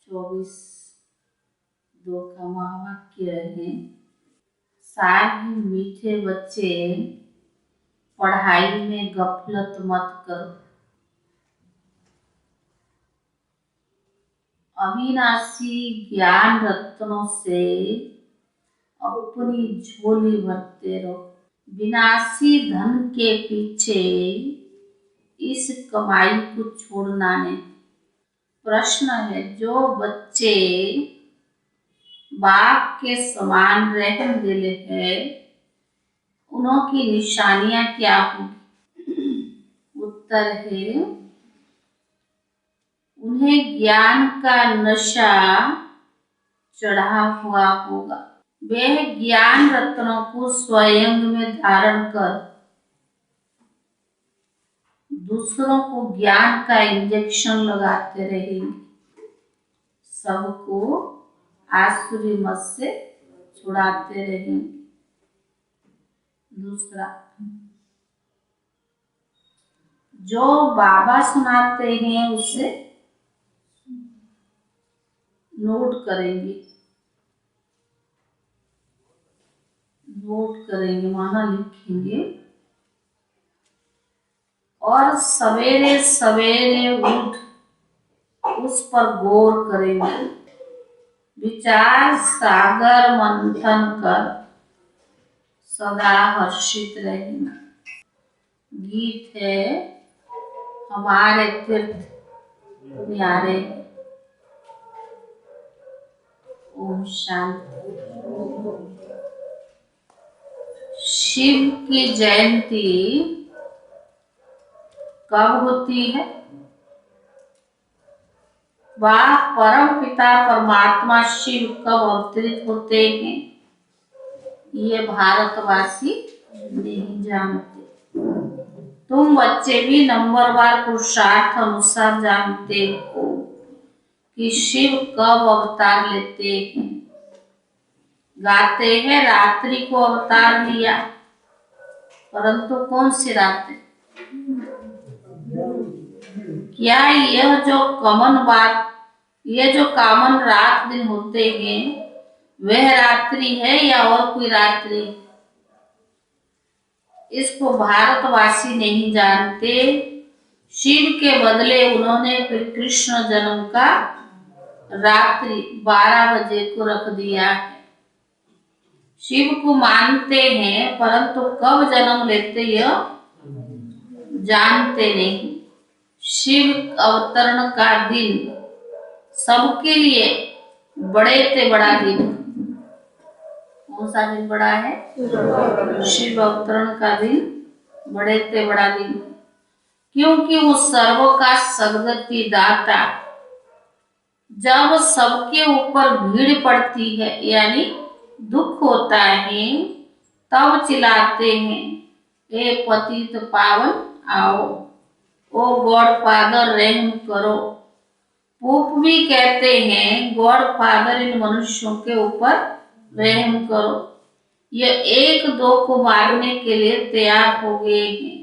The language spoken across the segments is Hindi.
24:2 का महावाक्य है, सारे मीठे बच्चे पढ़ाई में गफलत मत करो। अविनाशी ज्ञान रत्नों से अपनी झोली भरते रहो। विनाशी धन के पीछे इस कमाई को छोड़ना नहीं। प्रश्न है, जो बच्चे बाघ के समान रहम दिल है, उनकी निशानियां क्या होगी? उत्तर है, उन्हें ज्ञान का नशा चढ़ा हुआ होगा। वे ज्ञान रत्नों को स्वयं में धारण कर दूसरों को ज्ञान का इंजेक्शन लगाते रहेंगे, सबको आसुरी मत से छुड़ाते रहेंगे। दूसरा, जो बाबा सुनाते हैं उसे नोट करेंगे, माना लिखेंगे और सवेरे सवेरे उठ उस पर गौर करेंगे। विचार सागर मंथन कर सदा हर्षित रहेंगे। गीत है, हमारे तीर्थ न्यारे। ओम शांति। शिव की जयंती कब होती है? वह परम पिता परमात्मा शिव कब अवतरित होते हैं, ये भारतवासी नहीं जानते। तुम बच्चे भी नंबरवार पुरुषार्थ अनुसार जानते हो कि शिव कब अवतार लेते हैं। गाते हैं रात्रि को अवतार लिया, परंतु कौन सी रात्रि? क्या यह जो कामन रात दिन होते हैं, वह रात्रि है या और कोई रात्रि? इसको भारतवासी नहीं जानते। शिव के बदले उन्होंने फिर कृष्ण जन्म का रात्रि 12 बजे को रख दिया है। शिव को मानते हैं, परंतु कब जन्म लेते यह जानते नहीं। शिव अवतरण का दिन सबके लिए बड़े से बड़ा दिन। कौन सा दिन बड़ा है? शिव अवतरण का दिन बड़े से बड़ा दिन, क्योंकि वो सर्व का सद्गति दाता। जब सबके ऊपर भीड़ पड़ती है यानी दुख होता है, तब चिल्लाते हैं, ए पतित पावन आओ, ओ गॉड फादर रहम करो। पोप भी कहते हैं, गॉड फादर इन मनुष्यों के ऊपर रहम करो। ये एक दो को मारने के लिए तैयार हो गए हैं,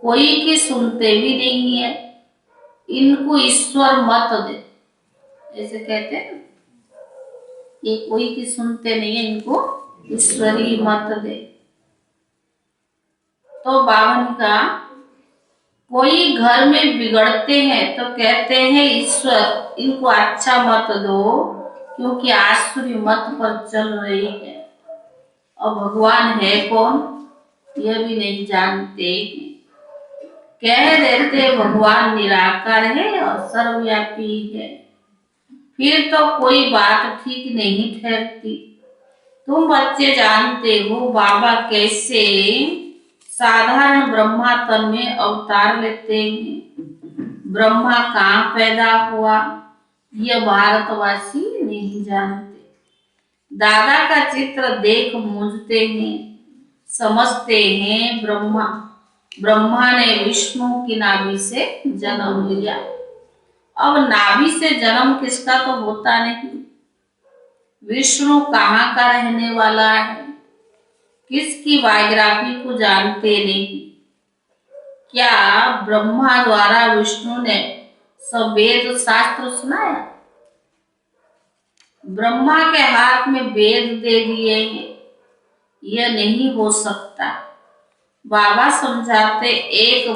कोई की सुनते भी नहीं है। इनको ईश्वर मत दे, ऐसे कहते हैं, ये कोई की सुनते नहीं है, इनको ईश्वरी मत दे। तो 52 का, कोई घर में बिगड़ते हैं तो कहते हैं, ईश्वर इनको अच्छा मत दो, क्योंकि आसुरी मत पर चल रही है। और भगवान है कौन, यह भी नहीं जानते। कह देते भगवान निराकार है और सर्वव्यापी है, फिर तो कोई बात ठीक नहीं ठहरती। तुम बच्चे जानते हो बाबा कैसे साधारण ब्रह्मा तन में अवतार लेते हैं। ब्रह्मा कहाँ पैदा हुआ, यह भारतवासी नहीं जानते। दादा का चित्र देख मूझते हैं, समझते हैं ब्रह्मा ने विष्णु की नाभि से जन्म लिया। अब नाभि से जन्म किसका तो होता नहीं। विष्णु कहाँ का रहने वाला है, किसकी बायोग्राफी को जानते नहीं। क्या ब्रह्मा द्वारा विष्णु ने सब वेद शास्त्र सुनाया? ब्रह्मा के हाथ में वेद दे दिए हैं, यह नहीं हो सकता। बाबा समझाते एक तो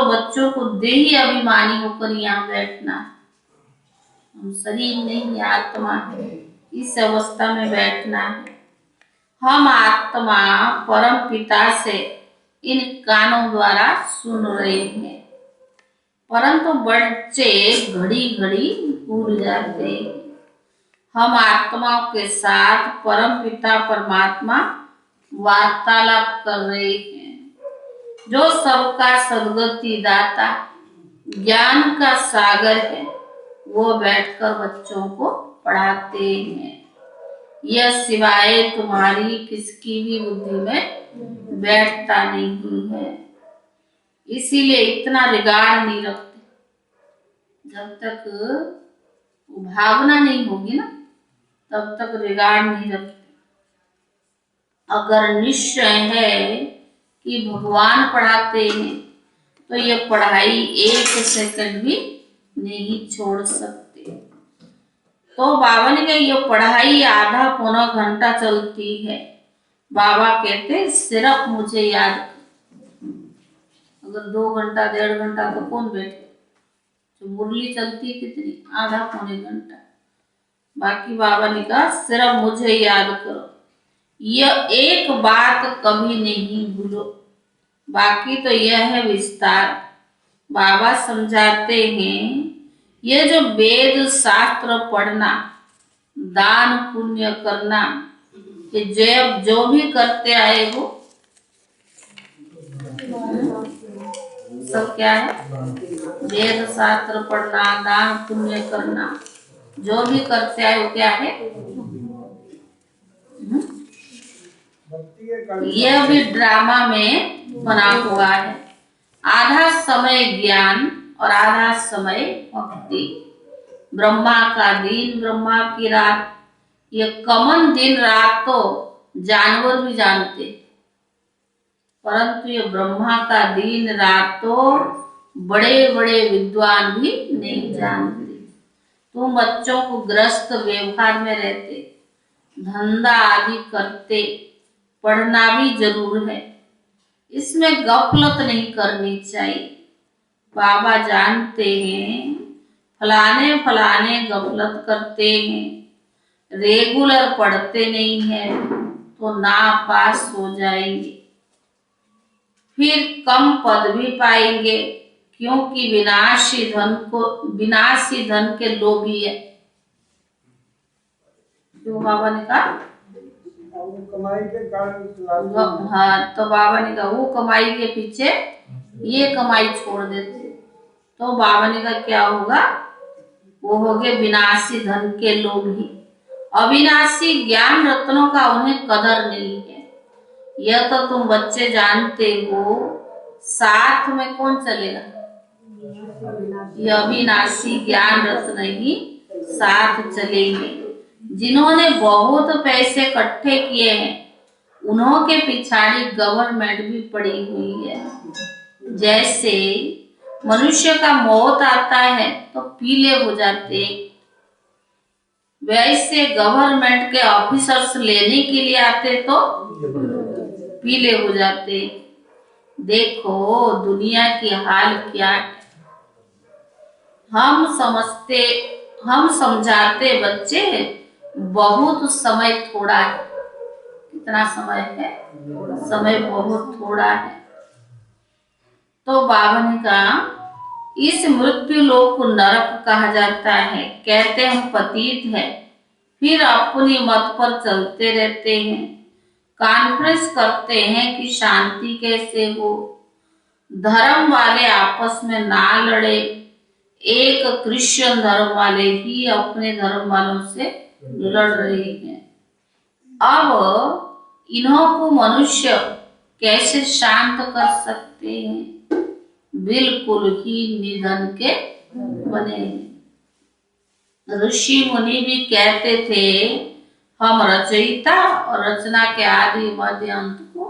बच्चों को देही अभिमानी होकर यहाँ बैठना। हम शरीर नहीं आत्मा है, इस अवस्था में बैठना है। हम आत्मा परम पिता से इन कानों द्वारा सुन रहे हैं, परंतु बच्चे घड़ी घड़ी भूल जाते हैं। हम आत्माओं के साथ परम पिता परमात्मा वार्तालाप कर रहे हैं, जो सबका सद्गति दाता ज्ञान का सागर है। वो बैठकर बच्चों को पढ़ाते हैं। यह सिवाय तुम्हारी किसकी भी बुद्धि में बैठता नहीं है, इसीलिए इतना रिगार्ड नहीं रखते। जब तक भावना नहीं होगी ना, तब तक रिगार्ड नहीं रखते। अगर निश्चय है कि भगवान पढ़ाते हैं तो ये पढ़ाई 1 सेकंड भी नहीं छोड़ सकते। तो बाबा ने कहा ये पढ़ाई आधा पौना घंटा चलती है। बाबा कहते सिर्फ मुझे याद कर। अगर 2 घंटा 1.5 घंटा तो कौन बैठे। तो मुरली चलती कितनी, आधा पौने घंटा। बाकी बाबा ने कहा सिर्फ मुझे याद करो, यह एक बात कभी नहीं भूलो, बाकी तो यह है विस्तार। बाबा समझाते हैं ये जो वेद शास्त्र पढ़ना, दान पुण्य करना, ये जो भी करते आए वो सब क्या है? वेद शास्त्र पढ़ना, दान पुण्य करना, जो भी करते आए वो क्या है? यह भी ड्रामा में बना हुआ है। आधा समय ज्ञान और आधा समय भक्ति। ब्रह्मा का दिन, ब्रह्मा की रात, ये कॉमन दिन रात तो जानवर भी जानते, परंतु ये ब्रह्मा का दिन रात तो बड़े बड़े विद्वान भी नहीं जानते। तुम बच्चों को ग्रस्त व्यवहार में रहते, धंधा आदि करते, पढ़ना भी जरूर है, इसमें गफलत नहीं करनी चाहिए। बाबा जानते हैं फलाने फलाने गफलत करते हैं, रेगुलर पढ़ते नहीं है तो नापास हो जाएंगे, फिर कम पद भी पाएंगे, क्योंकि विनाशी धन के लोभी है। क्यों बाबा ने कहा? कमाई के कारण। हाँ, तो बाबा ने कहा वो कमाई के पीछे ये कमाई छोड़ देते, तो बाबा ने कहा क्या होगा? वो हो गए विनाशी धन के लोभी। अविनाशी ज्ञान रत्नों का उन्हें कदर नहीं है। यह तो तुम बच्चे जानते हो, साथ में कौन चलेगा? यह अविनाशी ज्ञान रत्न ही साथ चलेंगे। जिन्होंने बहुत पैसे इकट्ठे किए हैं, उन्हों के पिछाड़ी गवर्नमेंट भी पड़ी हुई है। जैसे मनुष्य का मौत आता है तो पीले हो जाते, वैसे गवर्नमेंट के ऑफिसर्स लेने के लिए आते तो पीले हो जाते। देखो दुनिया की हाल क्या है। हम समझाते बच्चे बहुत समय थोड़ा है। कितना समय है? समय बहुत थोड़ा है। तो बाबा ने कहा इस मृत्यु लोक को नरक कहा जाता है। कहते हम पतित है, फिर अपनी मत पर चलते रहते हैं, कॉन्फ्रेंस करते हैं कि शांति कैसे हो, धर्म वाले आपस में ना लड़े, एक क्रिश्चियन धर्म वाले ही अपने धर्म वालों से लड़ रहे हैं। अब इन्हों को मनुष्य कैसे शांत कर सकते हैं? बिल्कुल ही निधन के बने हैं। ऋषि मुनि भी कहते थे हम रचयिता और रचना के आदि मध्य अंत को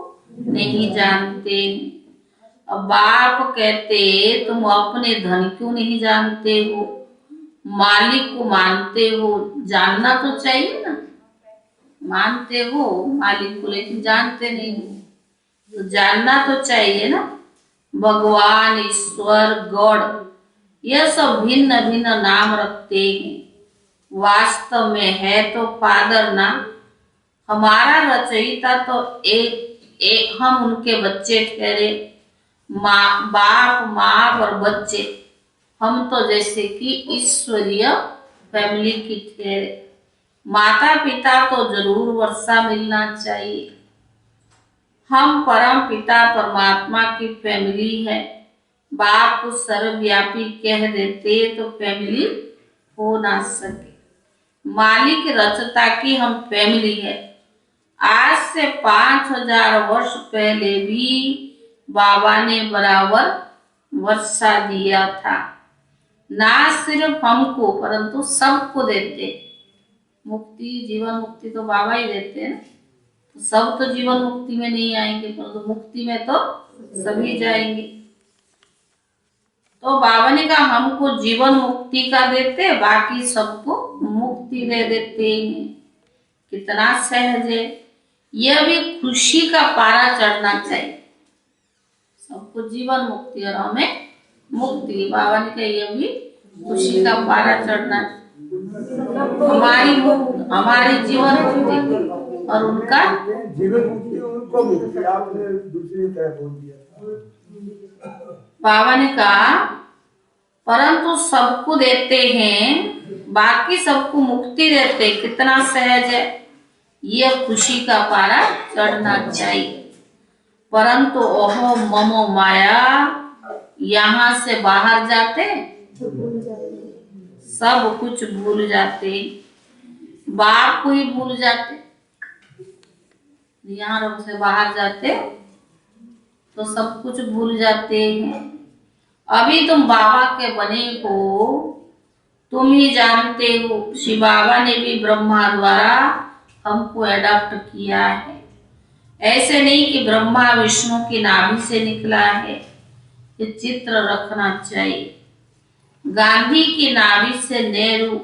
नहीं जानते। अब बाप कहते तुम अपने धन क्यों नहीं जानते हो, मालिक को मानते हो, जानना तो चाहिए ना। मानते हो मालिक को लेकिन जानते नहीं हो, तो जानना तो चाहिए ना। भगवान, ईश्वर, गॉड यह सब भिन्न भिन्न नाम रखते हैं, वास्तव में है तो फादर ना। हमारा रचयिता तो एक हम उनके बच्चे ठहरे, माँ बाप माँ और बच्चे। हम तो जैसे कि ईश्वरीय फैमिली की ठहरे। माता पिता तो जरूर वर्षा मिलना चाहिए। हम परम पिता परमात्मा की फैमिली है। बाप को सर्वव्यापी कह देते तो फैमिली हो ना सके। मालिक रचता की हम फैमिली है। आज से 5000 वर्ष पहले भी बाबा ने बराबर वर्षा दिया था, ना सिर्फ हमको परंतु सबको देते। मुक्ति जीवन मुक्ति तो बाबा ही देते हैं, तो सब तो जीवन मुक्ति में नहीं आएंगे, परंतु मुक्ति में तो सभी जाएंगे। तो बाबा ने कहा हमको जीवन मुक्ति का देते, बाकी सबको मुक्ति दे देते हैं। कितना सहज है। यह भी खुशी का पारा चढ़ना चाहिए। सबको जीवन मुक्ति और हमें मुक्ति। बाबा ने कहा यह भी खुशी का पारा चढ़ना, हमारी जीवन मुक्ति और उनका जीवन मुक्ति, उनको मुक्ति। आपने दूसरी तरह बोल दिया। बाबा ने कहा परंतु सबको देते हैं, बाकी सबको मुक्ति देते। कितना सहज है। यह खुशी का पारा चढ़ना चाहिए। परंतु ओहो ममो माया, यहाँ से बाहर जाते सब कुछ भूल जाते, बाप को ही भूल जाते। यहाँ से बाहर जाते तो सब कुछ भूल जाते हैं। अभी तुम बाबा के बने हो, तुम ही जानते हो। शिव बाबा ने भी ब्रह्मा द्वारा हमको एडॉप्ट किया है। ऐसे नहीं कि ब्रह्मा विष्णु की नाभि से निकला है। ये चित्र रखना चाहिए। गांधी की नाभि से नेहरू,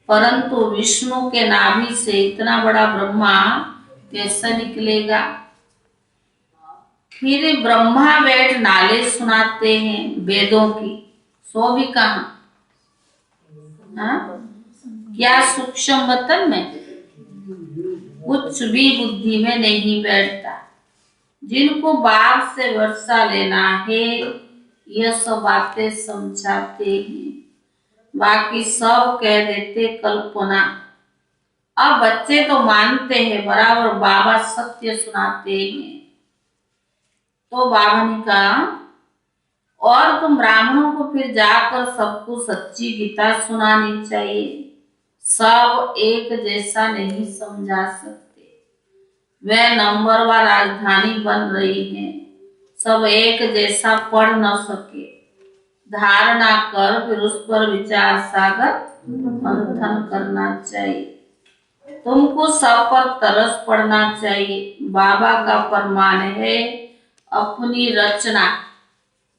परंतु विष्णु के नाभि से इतना बड़ा ब्रह्मा कैसा निकलेगा। फिर ब्रह्मा बैठ नाले सुनाते हैं वेदों की, सो भी कहा क्या सूक्ष्म वतन में कुछ भी बुद्धि में नहीं बैठता। जिनको बाप से वर्षा लेना है यह सब बातें समझाते हैं, बाकी सब कह देते कल्पना। अब बच्चे तो मानते हैं, बराबर बाबा सत्य सुनाते हैं। तो बाबा ने कहा और तुम ब्राह्मणों को फिर जाकर सबको सच्ची गीता सुनानी चाहिए। सब एक जैसा नहीं समझा सकते। वह नंबरवार राजधानी बन रही है, सब एक जैसा पढ़ न सके। धारणा कर फिर उस पर विचार सागर मंथन करना चाहिए। तुमको सब पर तरस पड़ना चाहिए। बाबा का फरमान है अपनी रचना,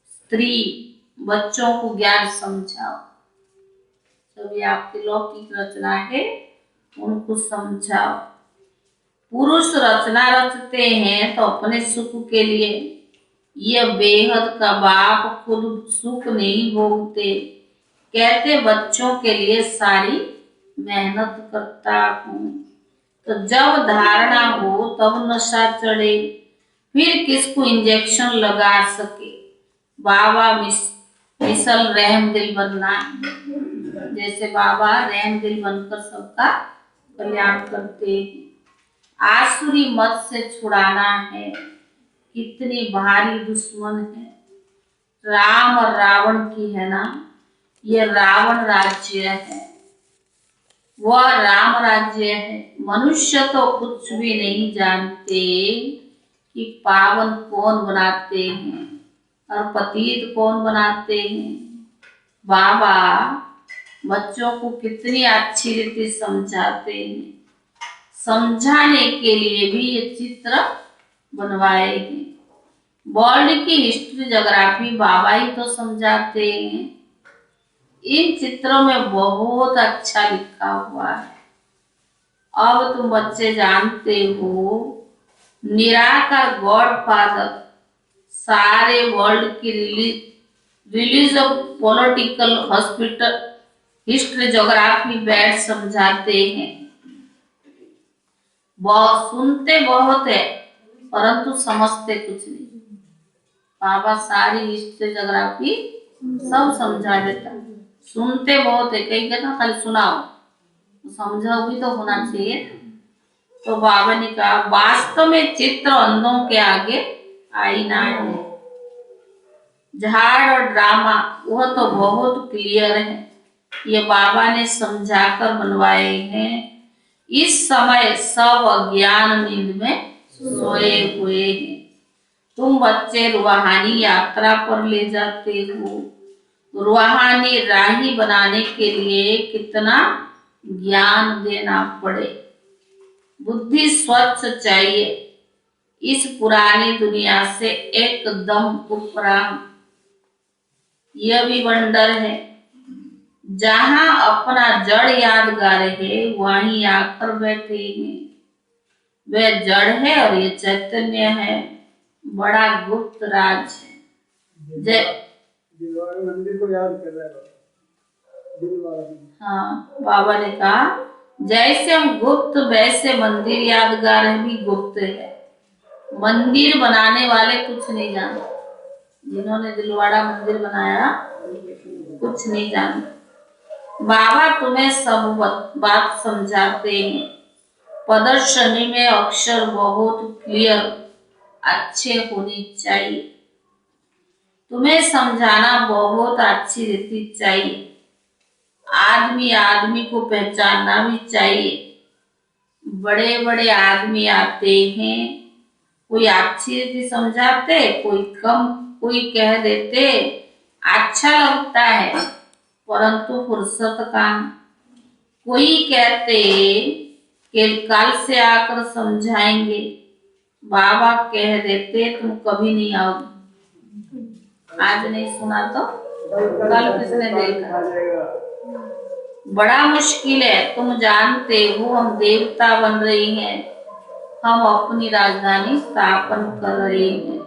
स्त्री बच्चों को ज्ञान समझाओ। सभी आपकी लौकिक रचना है, उनको समझाओ। पुरुष रचना रचते हैं तो अपने सुख के लिए। यह बेहद का बाप खुद सुख नहीं भोगते, कहते बच्चों के लिए सारी मेहनत करता हूँ। तो जब धारणा हो तब नशा चढ़े, फिर किसको इंजेक्शन लगा सके। बाबा मिसल रहम दिल बनना, जैसे बाबा रहम दिल बनकर सबका कल्याण करते हैं। आसुरी मत से छुड़ाना है, कितनी भारी दुश्मन है। राम और रावण की है ना, ये रावण राज्य है, वह राम राज्य है। मनुष्य तो कुछ भी नहीं जानते कि पावन कौन बनाते हैं और पतित कौन बनाते हैं। बाबा बच्चों को कितनी अच्छी रीति समझाते हैं। समझाने के लिए भी ये चित्र बनवाए हैं। वर्ल्ड की हिस्ट्री ज्योग्राफी बाबा ही तो समझाते हैं। इन चित्रों में बहुत अच्छा लिखा हुआ है। अब तुम बच्चे जानते हो, निराकार गॉड फादर सारे वर्ल्ड की release of political hospital history geography बैठ समझाते हैं। बहुत सुनते बहुत है परंतु समझते कुछ नहीं। बाबा सारी हिस्ट्री ज्योग्राफी सब समझा देता। सुनते बहुत है, कई कहना खाली सुनाओ, समझा भी तो होना चाहिए। तो बाबा ने कहा वास्तव में चित्र अंधों के आगे आईना है। झाड़ और ड्रामा वह तो बहुत क्लियर है, ये बाबा ने समझाकर बनवाए हैं। इस समय सब अज्ञान नींद में सोए हुए हैं। तुम बच्चे रूहानी यात्रा पर ले जाते हो। रूहानी राही बनाने के लिए कितना ज्ञान देना पड़े। बुद्धि स्वच्छ चाहिए, इस पुरानी दुनिया से एकदम उपराम। यह भी वंडर है, जहां अपना जड़ यादगार है वहीं आकर बैठे हैं। वह जड़ है और ये चैतन्य है, बड़ा गुप्त राज है। जय मंदिर को याद कर रहा है। हाँ, बाबा ने कहा जैसे हम गुप्त वैसे मंदिर यादगार भी गुप्त है। मंदिर बनाने वाले कुछ नहीं जानते, जिन्होंने दिलवाड़ा मंदिर बनाया कुछ नहीं जानते। बाबा तुम्हें सब बात समझाते हैं। प्रदर्शनी में अक्षर बहुत क्लियर अच्छे होने चाहिए। तुम्हें समझाना बहुत अच्छी रीति चाहिए। आदमी आदमी को पहचानना भी चाहिए। बड़े बड़े आदमी आते हैं, कोई अच्छी रीति समझाते, कोई कम, कोई कह देते अच्छा लगता है परंतु फुर्सत का। कोई कहते कि कल से आकर समझाएंगे, बाबा कह देते तुम कभी नहीं आओगे। आज नहीं सुना तो कल किसने देखा। बड़ा मुश्किल है, तुम जानते हो हम देवता बन रहे हैं, हम अपनी राजधानी स्थापन कर रहे हैं,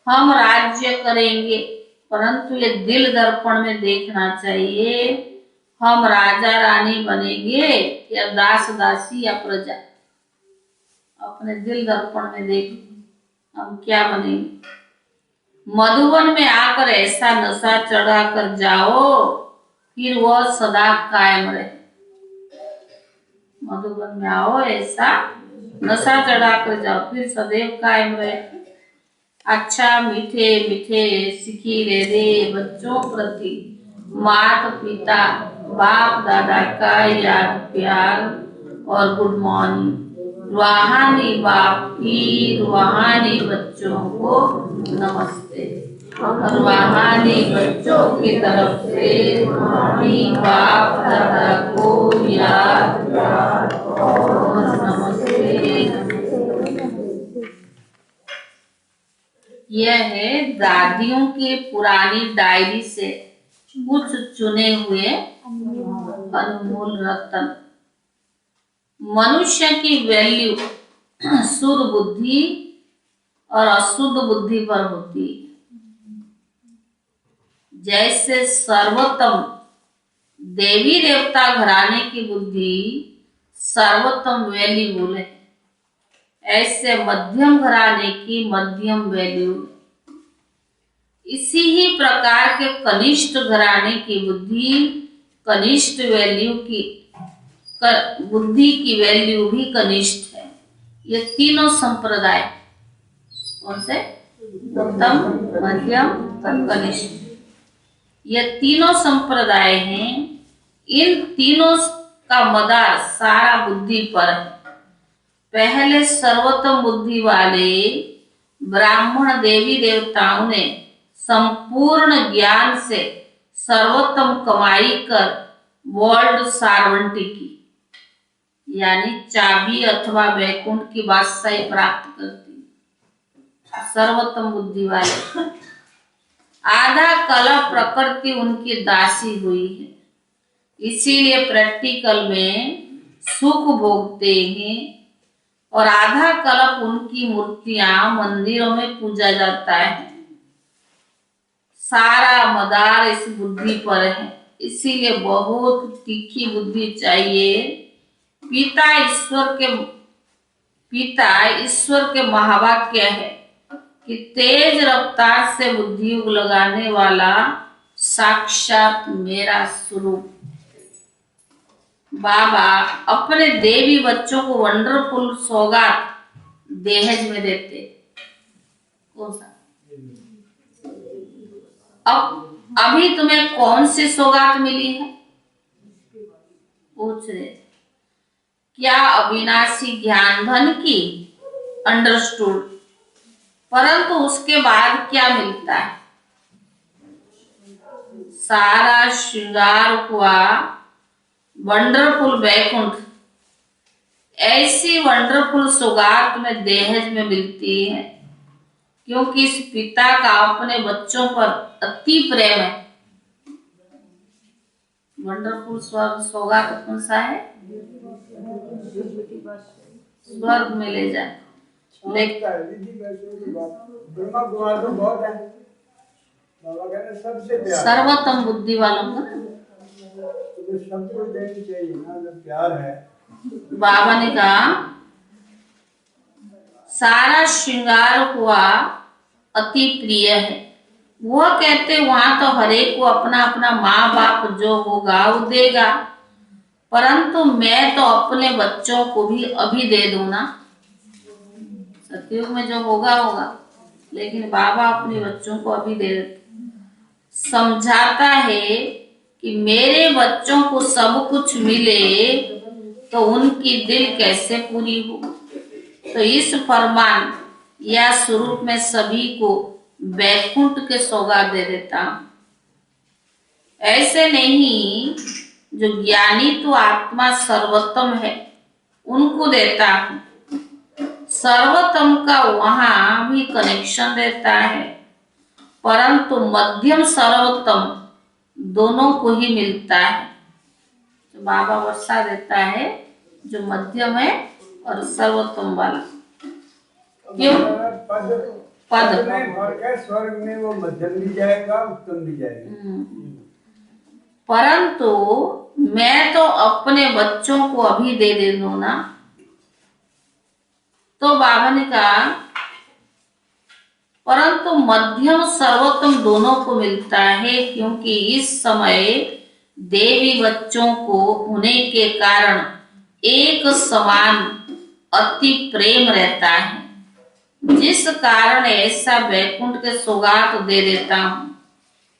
हम राज्य करेंगे, परंतु ये दिल दर्पण में देखना चाहिए हम राजा रानी बनेंगे या दास दासी या प्रजा। अपने दिल दर्पण में देख हम क्या बनेंगे। मधुबन में आकर ऐसा नशा चढ़ा कर जाओ फिर वह सदा कायम रहे। मधुबन में आओ, ऐसा नशा चढ़ा कर जाओ फिर सदैव कायम रहे। अच्छा मीठे मीठे सिखिले रे बच्चों प्रति माता पिता बाप दादा का याद प्यार और गुड मॉर्निंग। रूहानी बाप की रूहानी बच्चों को नमस्ते। रूहानी बच्चों की तरफ से रूहानी बाप दादा को याद प्यार और नमस्ते। यह है दादियों की पुरानी डायरी से कुछ चुने हुए अनमोल रत्न। मनुष्य की वैल्यू शुद्ध बुद्धि और अशुद्ध बुद्धि पर होती है। जैसे सर्वोत्तम देवी देवता घराने की बुद्धि सर्वोत्तम वैल्यू है, ऐसे मध्यम घराने की मध्यम वैल्यू। इसी ही प्रकार के कनिष्ठ घराने की बुद्धि कनिष्ठ वैल्यू की बुद्धि की वैल्यू भी कनिष्ठ है। ये तीनों संप्रदाय कौन से? उत्तम, मध्यम और कनिष्ठ। ये तीनों संप्रदाय हैं। इन तीनों का मदार सारा बुद्धि पर है। पहले सर्वोत्तम बुद्धि वाले ब्राह्मण देवी देवताओं ने संपूर्ण ज्ञान से सर्वोत्तम कमाई कर वर्ल्ड सार्वंटी की, यानी चाबी अथवा वैकुंठ की बादशाही प्राप्त करती। सर्वोत्तम बुद्धि वाले। आधा कल्प प्रकृति उनकी दासी हुई है, इसीलिए प्रैक्टिकल में सुख भोगते हैं, और आधा कल्प उनकी मूर्तियां मंदिरों में पूजा जाता है। सारा मदार इस बुद्धि पर है, इसीलिए बहुत तीखी बुद्धि चाहिए। पिता ईश्वर के महावाक्य है कि तेज रफ्तार से बुद्धि युग लगाने वाला साक्षात मेरा स्वरूप। बाबा अपने देवी बच्चों को वंडरफुल सौगात दहेज में देते। कौन सा? अब अभी तुम्हें कौन सी सौगात मिली है? पूछ रहे। क्या अविनाशी ज्ञान धन की? अंडरस्टूड। परंतु उसके बाद क्या मिलता है? सारा श्रृंगार हुआ वंडरफुल वैकुंठ। ऐसी वंडरफुल सौगात तुम्हें दहेज में मिलती है, क्योंकि इस पिता का अपने बच्चों पर अति प्रेम है। वंडरफुल सौगात कौन सा है? स्वर्ग में ले जाए। ब्रह्मा कुमार तो बहुत है, बाबा कहते सबसे प्यार सर्वोत्तम बुद्धि वालों को तो सब कुछ देनी चाहिए ना, जब प्यार है। बाबा ने कहा सारा श्रृंगार हुआ अति प्रिय है। वह कहते वहां तो हरेक को अपना अपना माँ बाप जो होगा वो देगा, परंतु मैं तो अपने बच्चों को भी अभी दे दूं ना। सतयुग में जो होगा होगा, लेकिन बाबा अपने बच्चों को अभी दे देते। समझाता है कि मेरे बच्चों को सब कुछ मिले तो उनकी दिल कैसे पूरी हो। तो इस फरमान या स्वरूप में सभी को वैकुंठ के सौगात दे देता हूं। ऐसे नहीं, जो ज्ञानी तो आत्मा सर्वोत्तम है उनको देता हूं। सर्वोत्तम का वहां भी कनेक्शन रहता है, परंतु मध्यम सर्वोत्तम दोनों को ही मिलता है। तो बाबा वर्षा देता है जो मध्यम है और सर्वोत्तम वाला। क्यों? पद में फर्क है, स्वर्ग में वो मध्यम भी जाएगा, उत्तम भी जाएगा। परंतु मैं तो अपने बच्चों को अभी दे दूं ना। तो बाबा ने कहा परंतु मध्यम सर्वोत्तम दोनों को मिलता है, क्योंकि इस समय देवी बच्चों को होने के कारण एक समान अति प्रेम रहता है, जिस कारण ऐसा वैकुंठ के सौगात दे देता हूं,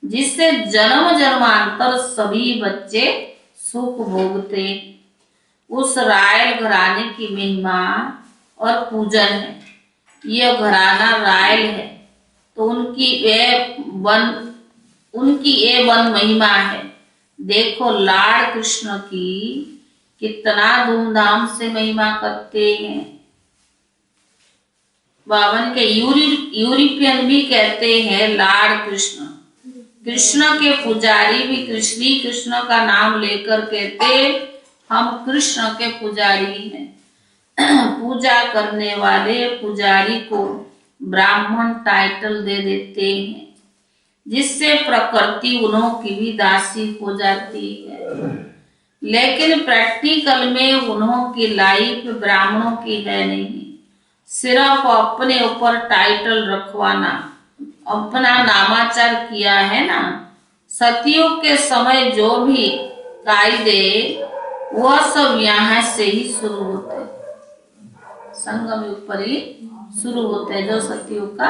जिससे जन्म जन्मांतर सभी बच्चे सुख भोगते। उस रायल घराने की महिमा और पूजन है। यह घराना रायल है तो उनकी ये वन महिमा है। देखो लाड़ कृष्ण की कितना धूमधाम से महिमा करते हैं। बावन के यूरोपियन भी कहते हैं लाड़ कृष्ण। कृष्ण के पुजारी भी श्री कृष्ण का नाम लेकर कहते हम कृष्ण के पुजारी हैं। पूजा करने वाले पुजारी को ब्राह्मण टाइटल दे देते हैं, जिससे प्रकृति उन्हों की भी दासी हो जाती है। लेकिन प्रैक्टिकल में उन्हों की लाइफ ब्राह्मणों की है नहीं। सिर्फ अपने ऊपर टाइटल रखवाना, अपना नामाचार किया है ना। सतयुग के समय जो भी कायदे वह सब यहाँ से ही शुरू होते, संगम युग पर ही शुरू होते हैं जो सतयुग का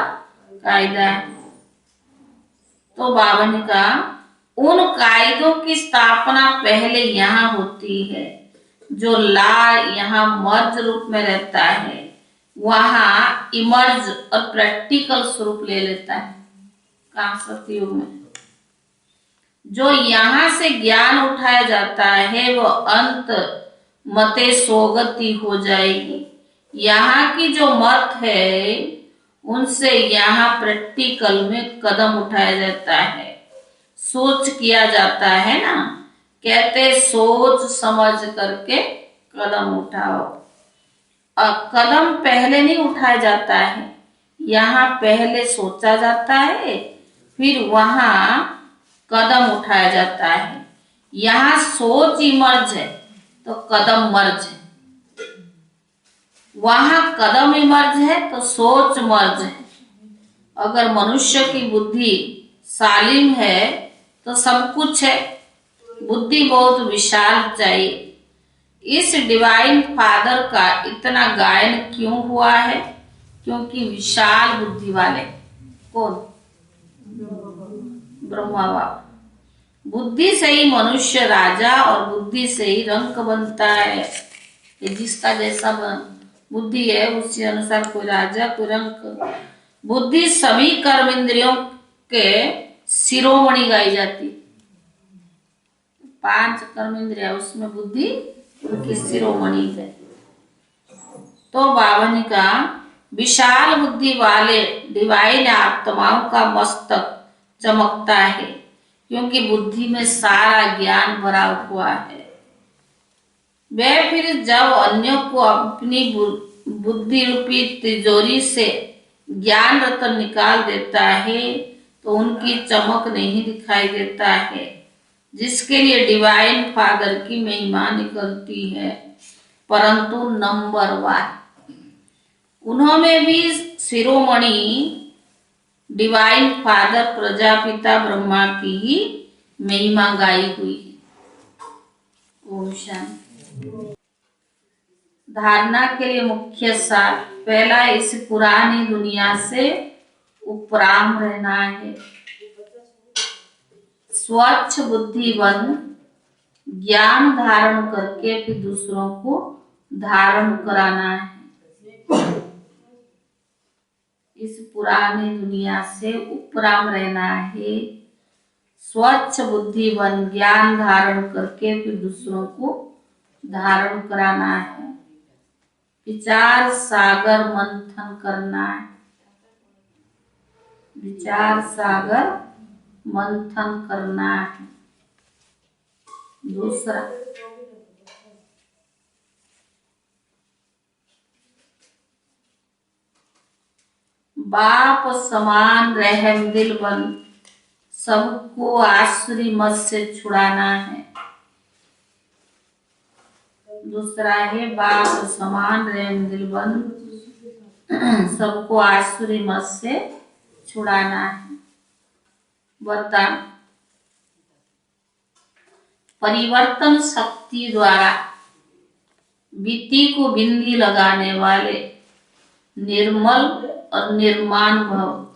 कायदा है। तो बाबा ने कहा उन कायदों की स्थापना पहले यहाँ होती है। जो ला यहाँ मर्ज रूप में रहता है, वहां इमर्ज और प्रैक्टिकल स्वरूप ले लेता है। कहाँ? सतयुग में। जो यहाँ से ज्ञान उठाया जाता है वो अंत मते सोगति हो जाएगी। यहाँ की जो मत है उनसे यहाँ प्रैक्टिकल में कदम उठाया जाता है, सोच किया जाता है ना। कहते सोच समझ करके कदम उठाओ। कदम पहले नहीं उठाया जाता है, यहाँ पहले सोचा जाता है, फिर वहां कदम उठाया जाता है। यहाँ सोच इमर्ज है तो कदम मर्ज है, वहां कदम इमर्ज है तो सोच मर्ज है। अगर मनुष्य की बुद्धि सालिम है तो सब कुछ है। बुद्धि बहुत विशाल चाहिए। इस डिवाइन फादर का इतना गायन क्यों हुआ है? क्योंकि विशाल बुद्धि वाले कौन? ब्रह्मा बाबा। बुद्धि से ही मनुष्य राजा और बुद्धि से ही रंक बनता है। ये जिसका जैसा बुद्धि है उसी अनुसार कोई राजा कोई रंक। बुद्धि सभी कर्म इंद्रियों के शिरोमणि गाई जाती। 5 कर्म इंद्रिया उसमें बुद्धि उनकी शिरोमणि है। तो बाबा ने कहा विशाल बुद्धि वाले डिवाइन आत्माओं का मस्तक चमकता है, क्योंकि बुद्धि में सारा ज्ञान भरा हुआ है। वे फिर जब अन्यों को अपनी बुद्धि रूपी तिजोरी से ज्ञान रत्न निकाल देता है तो उनकी चमक नहीं दिखाई देता है, जिसके लिए डिवाइन फादर की महिमा निकलती है। परंतु नंबर 1 उन्होंने भी शिरोमणि डिवाइन फादर प्रजापिता ब्रह्मा की ही महिमा गाई हुई है। ओम शांति। धारणा के लिए मुख्य सार। पहला, इस पुरानी दुनिया से उपराम रहना है। स्वच्छ बुद्धि बन ज्ञान धारण करके फिर दूसरों को धारण कराना है। इस पुरानी दुनिया से उपराम रहना है। स्वच्छ बुद्धि बन ज्ञान धारण करके फिर दूसरों को धारण कराना है। विचार सागर मंथन करना है। विचार सागर मंथन करना है। दूसरा, बाप समान रहम दिल बन सबको आसुरी मत से छुड़ाना है। दूसरा है बाप समान रहम दिल बन सबको आसुरी मत से छुड़ाना है। वरदान। परिवर्तन शक्ति द्वारा बीती को बिंदी लगाने वाले निर्मल और निर्माण भव।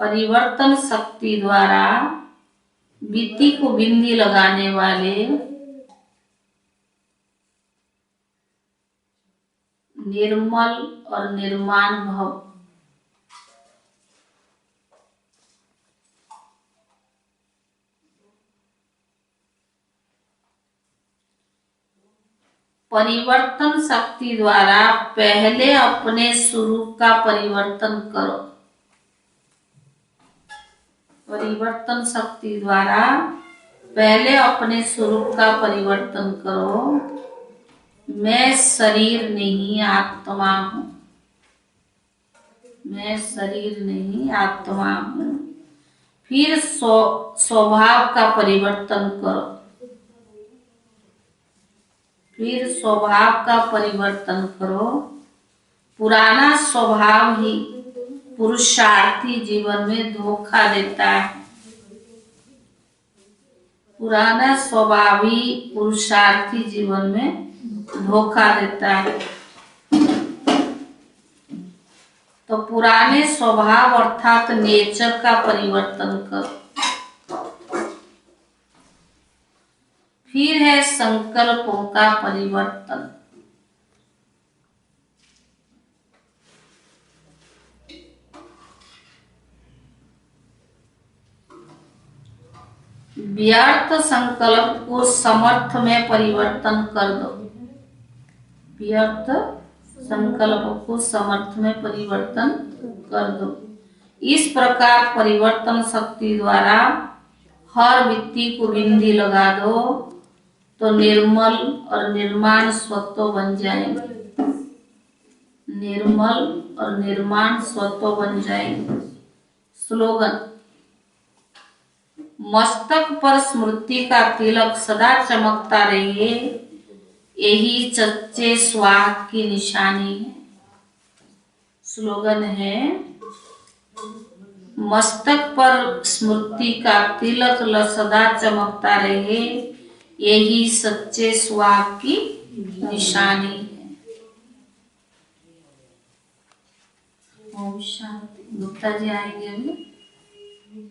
परिवर्तन शक्ति द्वारा बीती को बिंदी लगाने वाले निर्मल और निर्माण भव। परिवर्तन शक्ति द्वारा पहले अपने स्वरूप का परिवर्तन करो। परिवर्तन शक्ति द्वारा पहले अपने स्वरूप का परिवर्तन करो। मैं शरीर नहीं आत्मा हूँ। मैं शरीर नहीं आत्मा हूँ। फिर स्वभाव का परिवर्तन करो। फिर स्वभाव का परिवर्तन करो। पुराना स्वभाव ही पुरुषार्थी जीवन में धोखा देता है। पुराना स्वभाव ही पुरुषार्थी जीवन में धोखा देता है। तो पुराने स्वभाव अर्थात नेचर का परिवर्तन करो। फिर है संकल्पों का परिवर्तन। व्यर्थ संकल्प को समर्थ में परिवर्तन कर दो। व्यर्थ संकल्प को समर्थ में परिवर्तन कर दो। इस प्रकार परिवर्तन शक्ति द्वारा हर व्यक्ति को बिंदी लगा दो तो निर्मल और निर्माण स्वत्व बन जाएंगे। निर्मल और निर्माण स्वत्व बन जाएंगे। स्लोगन: मस्तक पर स्मृति का तिलक सदा चमकता रहे, यही सच्चे स्वाग की निशानी है। स्लोगन है: मस्तक पर स्मृति का तिलक सदा चमकता रहे, यही सच्चे स्वाग की निशानी है। ओम शांति। गुप्ता जी आएंगे अभी।